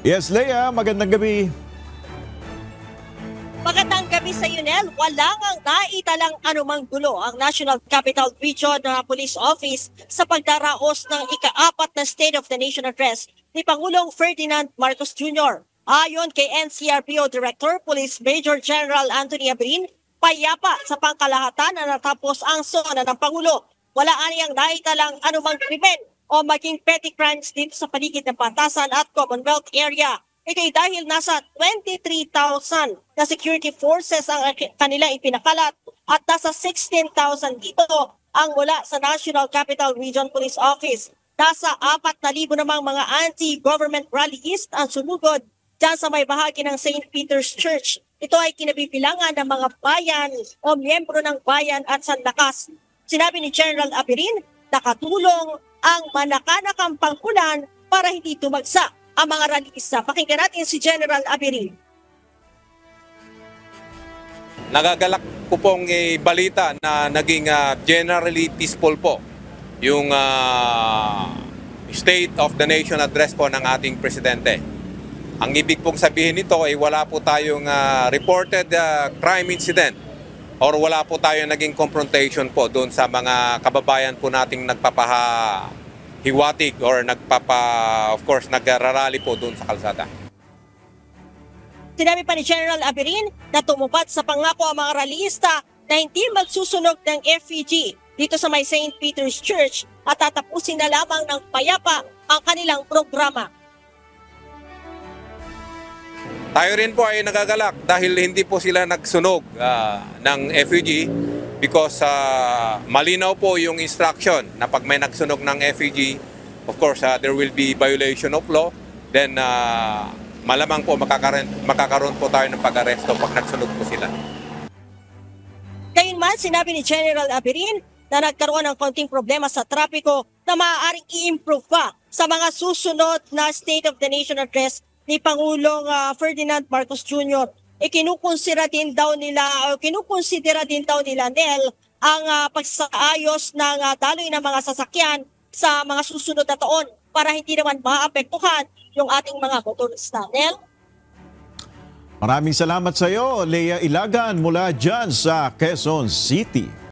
Yes, Leia, magandang gabi. Magandang gabi sa iyo, Nel. Wala ngang naitalang anumang gulo ang National Capital Region Police Office sa pagdaraos ng ika-4 na State of the Nation Address ni Pangulong Ferdinand Marcos Jr. Ayon kay NCRPO Director Police Major General Anthony Abrin, payapa sa pangkalahatan na natapos ang sona ng Pangulo. Wala aniyang naitalang anumang krimen o maging petty crimes dito sa paligid ng Batasan at Commonwealth area. Ito'y dahil nasa 23,000 na security forces ang kanila ipinakalat at nasa 16,000 dito ang mula sa National Capital Region Police Office. Nasa 4,000 namang mga anti-government rallyist ang sumugod dyan sa may bahagi ng St. Peter's Church. Ito ay kinabibilangan ng mga bayan o miyembro ng bayan at sanlakas. Sinabi ni General Abirin, nakatulong ang manakanakang pangkulan para hindi tumagsak ang mga rallyista. Pakinggan natin si General Abirin. Nagagalak po pong balita na naging generally peaceful po yung State of the Nation address po ng ating Presidente. Ang ibig pong sabihin nito ay wala po tayong reported crime incident or wala po tayong naging confrontation po doon sa mga kababayan po nating hiwatig or of course, nagrarally po doon sa kalsada. Sinabi pa ni General Abirin na tumupad sa pangako ang mga rallyista na hindi magsusunog ng FEG dito sa may St. Peter's Church at tatapusin na lamang ng payapa ang kanilang programa. Tayo rin po ay nagagalak dahil hindi po sila nagsunog ng FEG because malinaw po yung instruction na pag may nagsunog ng FEG, of course, there will be violation of law. Then, malamang po makakaroon po tayo ng pag-aresto pag nagsunog po sila. Gayunman, sinabi ni General Abirin na nagkaroon ng konting problema sa trapiko na maaaring i-improve pa sa mga susunod na State of the Nation Address ni Pangulong Ferdinand Marcos Jr. Kinukonsidera din daw nila, Nel, ang pagsaayos ng daloy ng mga sasakyan sa mga susunod na taon para hindi naman maapektuhan yung ating mga motorista. Nel? Maraming salamat sa iyo, Leia Ilagan, mula dyan sa Quezon City.